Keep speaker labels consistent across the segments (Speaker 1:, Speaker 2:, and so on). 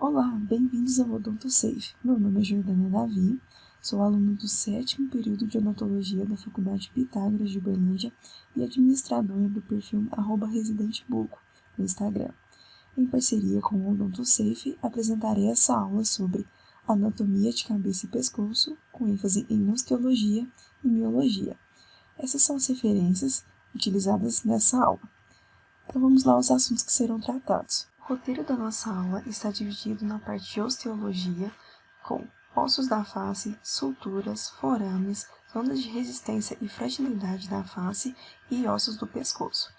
Speaker 1: Olá, bem-vindos ao Odonto Safe. Meu nome é Jordana Davi, sou aluno do 7º período de Odontologia da Faculdade Pitágoras de Uberlândia e administradora do perfil @residentebuco no Instagram. Em parceria com o Odonto Safe, apresentarei essa aula sobre anatomia de cabeça e pescoço, com ênfase em osteologia e miologia. Essas são as referências utilizadas nessa aula. Então vamos lá aos assuntos que serão tratados. O roteiro da nossa aula está dividido na parte de osteologia, com ossos da face, suturas, forames, zonas de resistência e fragilidade da face e ossos do pescoço.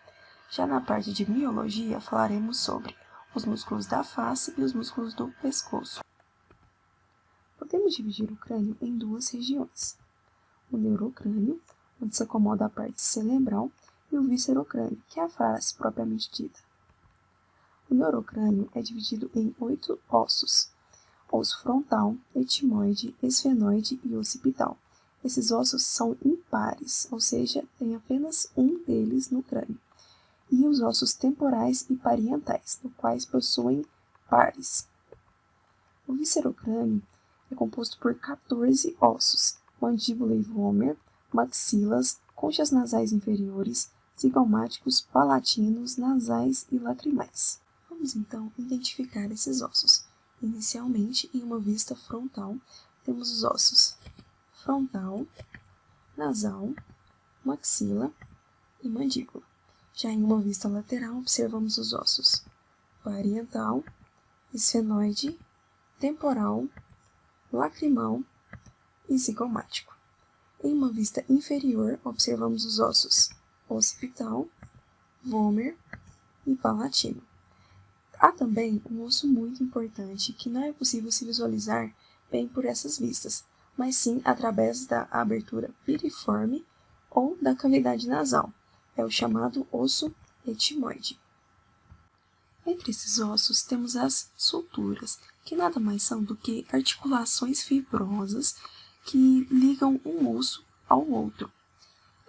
Speaker 1: Já na parte de miologia, falaremos sobre os músculos da face e os músculos do pescoço. Podemos dividir o crânio em duas regiões: o neurocrânio, onde se acomoda a parte cerebral, e o viscerocrânio, que é a face propriamente dita. O neurocrânio é dividido em 8 ossos: osso frontal, etimoide, esfenoide e occipital. Esses ossos são impares, ou seja, tem apenas um deles no crânio. E os ossos temporais e parietais, os quais possuem pares. O viscerocrânio é composto por 14 ossos: mandíbula e vômer, maxilas, conchas nasais inferiores, zigomáticos, palatinos, nasais e lacrimais. Vamos então identificar esses ossos. Inicialmente, em uma vista frontal, temos os ossos frontal, nasal, maxila e mandíbula. Já em uma vista lateral, observamos os ossos parietal, esfenoide, temporal, lacrimal e zigomático. Em uma vista inferior, observamos os ossos occipital, vômer e palatino. Há também um osso muito importante que não é possível se visualizar bem por essas vistas, mas sim através da abertura piriforme ou da cavidade nasal. É o chamado osso etimoide. Entre esses ossos temos as suturas, que nada mais são do que articulações fibrosas que ligam um osso ao outro.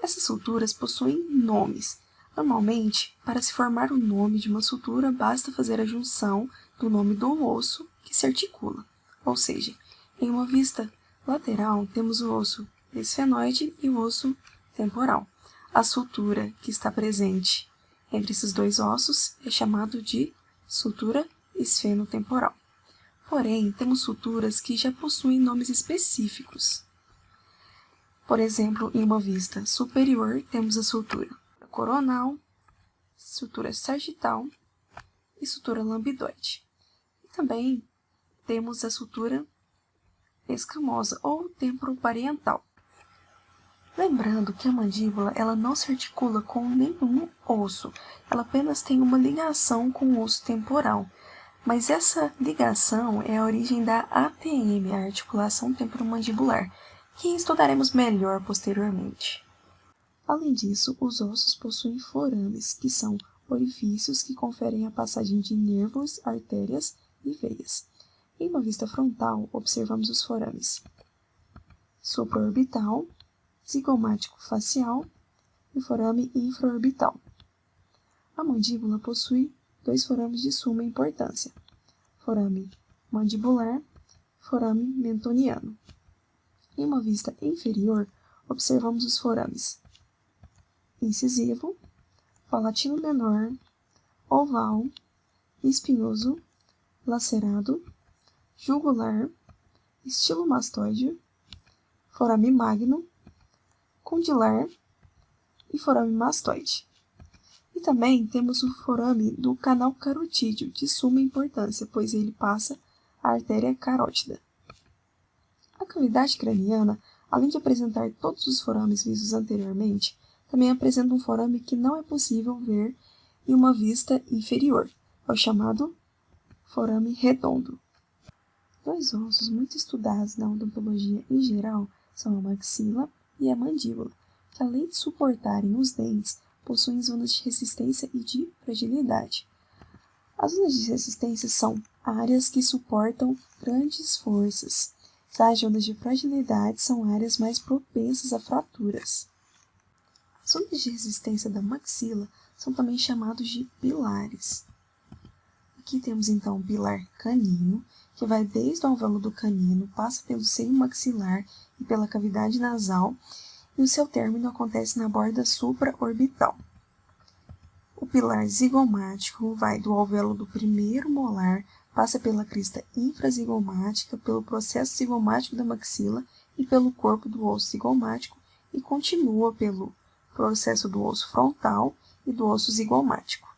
Speaker 1: Essas suturas possuem nomes. Normalmente, para se formar o nome de uma sutura, basta fazer a junção do nome do osso que se articula. Ou seja, em uma vista lateral, temos o osso esfenoide e o osso temporal. A sutura que está presente entre esses dois ossos é chamada de sutura esfenotemporal. Porém, temos suturas que já possuem nomes específicos. Por exemplo, em uma vista superior, temos a sutura coronal, sutura sagital e sutura lambidoide. E também temos a sutura escamosa ou temporoparietal. Lembrando que a mandíbula ela não se articula com nenhum osso, ela apenas tem uma ligação com o osso temporal. Mas essa ligação é a origem da ATM, a articulação temporomandibular, que estudaremos melhor posteriormente. Além disso, os ossos possuem forames, que são orifícios que conferem a passagem de nervos, artérias e veias. Em uma vista frontal, observamos os forames supraorbital, zigomático facial e forame infraorbital. A mandíbula possui 2 forames de suma importância: forame mandibular, forame mentoniano. Em uma vista inferior, observamos os forames incisivo, palatino menor, oval, espinhoso, lacerado, jugular, estilomastoide, forame magno, condilar e forame mastoide. E também temos o forame do canal carotídeo, de suma importância, pois ele passa a artéria carótida. A cavidade craniana, além de apresentar todos os forames vistos anteriormente, também apresenta um forame que não é possível ver em uma vista inferior, é o chamado forame redondo. 2 ossos muito estudados na odontologia em geral são a maxila e a mandíbula, que além de suportarem os dentes, possuem zonas de resistência e de fragilidade. As zonas de resistência são áreas que suportam grandes forças. Já as zonas de fragilidade são áreas mais propensas a fraturas. As zonas de resistência da maxila são também chamados de pilares. Aqui temos então o pilar canino, que vai desde o alvéolo do canino, passa pelo seio maxilar e pela cavidade nasal, e o seu término acontece na borda supraorbital. O pilar zigomático vai do alvéolo do primeiro molar, passa pela crista infrazigomática, pelo processo zigomático da maxila e pelo corpo do osso zigomático e continua pelo processo do osso frontal e do osso zigomático.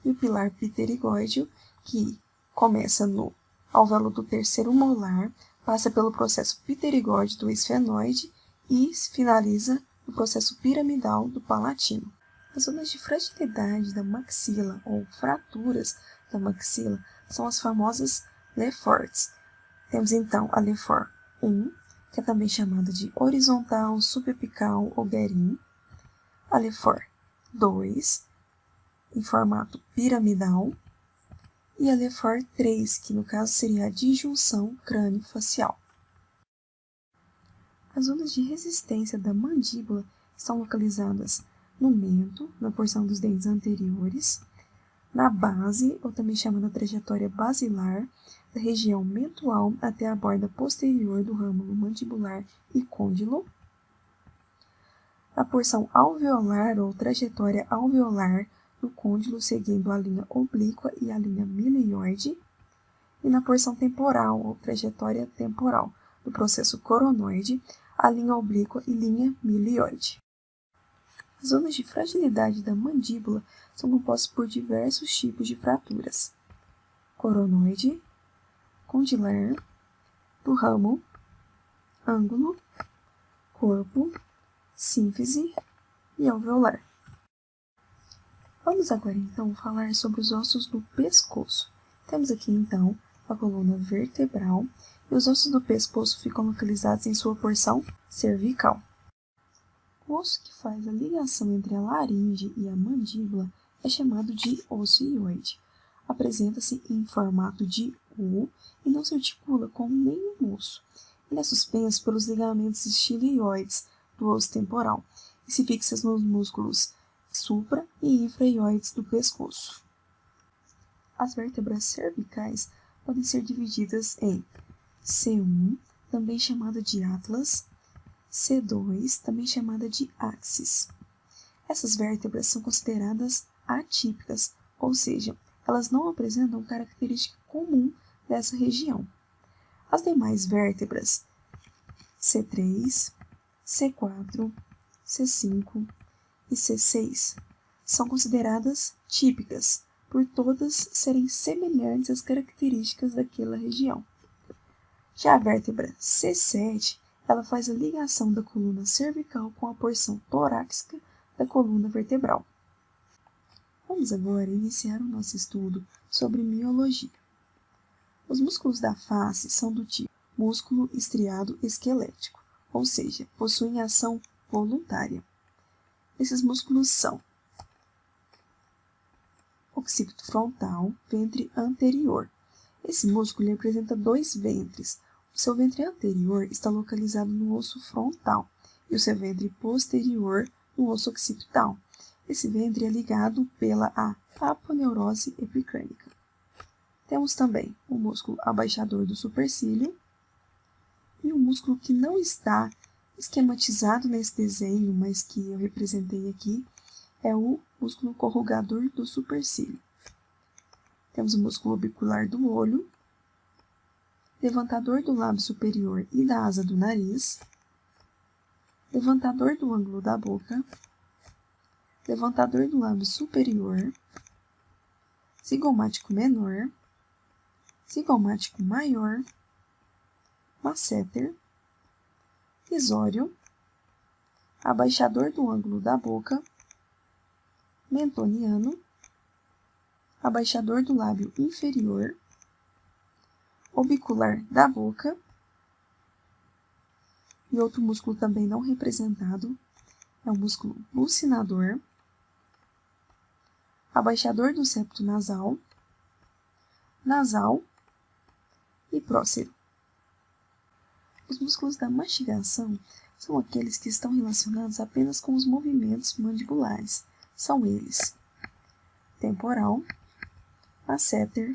Speaker 1: E o pilar pterigóideo, que começa no alvéolo do terceiro molar, passa pelo processo pterigóide do esfenoide e finaliza no processo piramidal do palatino. As zonas de fragilidade da maxila ou fraturas da maxila são as famosas Leforts. Temos então a Lefort 1, que é também chamada de horizontal, subapical ou Guerin. A Lefort 2, em formato piramidal. E a Lefort 3, que no caso seria a disjunção crânio-facial. As zonas de resistência da mandíbula estão localizadas no mento, na porção dos dentes anteriores, na base, ou também chamada trajetória basilar, da região mentual até a borda posterior do râmulo mandibular e côndilo, na porção alveolar, ou trajetória alveolar, do côndilo seguindo a linha oblíqua e a linha milioide, e na porção temporal, ou trajetória temporal, do processo coronoide, a linha oblíqua e linha milioide. As zonas de fragilidade da mandíbula são compostas por diversos tipos de fraturas: coronoide, condilar, do ramo, ângulo, corpo, sínfise e alveolar. Vamos agora então falar sobre os ossos do pescoço. Temos aqui então a coluna vertebral e os ossos do pescoço ficam localizados em sua porção cervical. O osso que faz a ligação entre a laringe e a mandíbula é chamado de osso hioide. Apresenta-se em formato de U e não se articula com nenhum osso. Ele é suspenso pelos ligamentos estilioides do osso temporal e se fixa nos músculos supra e infraioides do pescoço. As vértebras cervicais podem ser divididas em C1, também chamada de atlas, C2, também chamada de axis. Essas vértebras são consideradas atípicas, ou seja, elas não apresentam característica comum dessa região. As demais vértebras, C3, C4, C5 e C6, são consideradas típicas, por todas serem semelhantes às características daquela região. Já a vértebra C7, ela faz a ligação da coluna cervical com a porção torácica da coluna vertebral. Vamos agora iniciar o nosso estudo sobre miologia. Os músculos da face são do tipo músculo estriado esquelético, ou seja, possuem ação voluntária. Esses músculos são occipito frontal, ventre anterior. Esse músculo apresenta dois ventres. O seu ventre anterior está localizado no osso frontal e o seu ventre posterior no osso occipital. Esse ventre é ligado pela aponeurose epicrânica. Temos também o músculo abaixador do supercílio e um músculo que não está esquematizado nesse desenho, mas que eu representei aqui, é o músculo corrugador do supercílio. Temos o músculo orbicular do olho, levantador do lábio superior e da asa do nariz, levantador do ângulo da boca, levantador do lábio superior, zigomático menor, zigomático maior, masseter, risório, abaixador do ângulo da boca, mentoniano, abaixador do lábio inferior, orbicular da boca, e outro músculo também não representado é o músculo bucinador, abaixador do septo nasal, nasal e prócero. Os músculos da mastigação são aqueles que estão relacionados apenas com os movimentos mandibulares. São eles: temporal, masseter,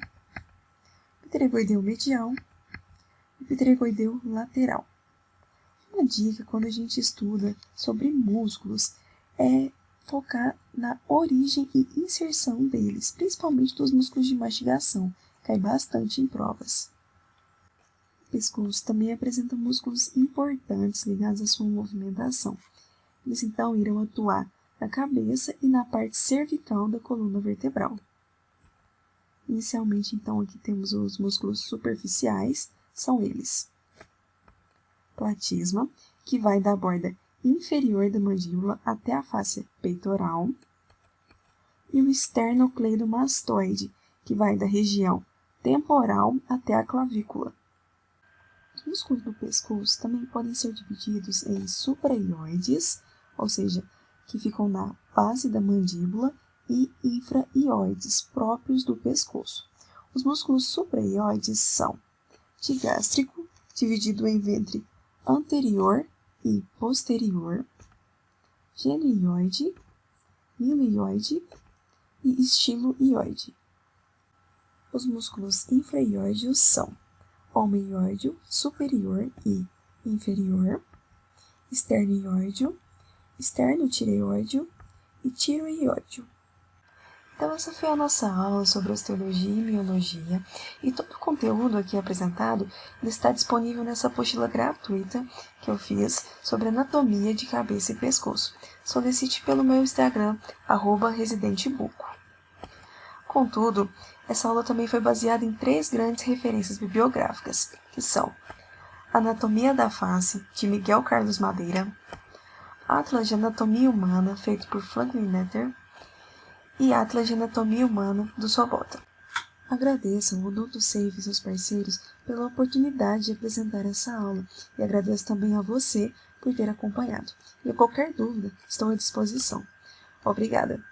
Speaker 1: pterygoideu medial e pterygoideu lateral. Uma dica quando a gente estuda sobre músculos é focar na origem e inserção deles, principalmente dos músculos de mastigação, cai bastante em provas. O pescoço também apresenta músculos importantes ligados à sua movimentação. Eles então irão atuar na cabeça e na parte cervical da coluna vertebral. Inicialmente, então, aqui temos os músculos superficiais, são eles: platisma, que vai da borda inferior da mandíbula até a face peitoral, e o esternocleidomastoide, que vai da região temporal até a clavícula. Os músculos do pescoço também podem ser divididos em supraioides, ou seja, que ficam na base da mandíbula, e infraioides, próprios do pescoço. Os músculos supraioides são digástrico, dividido em ventre anterior e posterior, genuioide, milioide e estiloioide. Os músculos infraioides são homeoide superior e inferior, esternioide, esternotireoide e tireoide. Então, essa foi a nossa aula sobre osteologia e miologia, e todo o conteúdo aqui apresentado está disponível nessa apostila gratuita que eu fiz sobre anatomia de cabeça e pescoço. Solicite pelo meu Instagram, @residentebuco. Contudo, essa aula também foi baseada em 3 grandes referências bibliográficas, que são Anatomia da Face, de Miguel Carlos Madeira, Atlas de Anatomia Humana, feito por Franklin Netter, e Atlas de Anatomia Humana, do Sobota. Agradeço ao Odonto Safe e seus parceiros pela oportunidade de apresentar essa aula, e agradeço também a você por ter acompanhado. E qualquer dúvida, estou à disposição. Obrigada!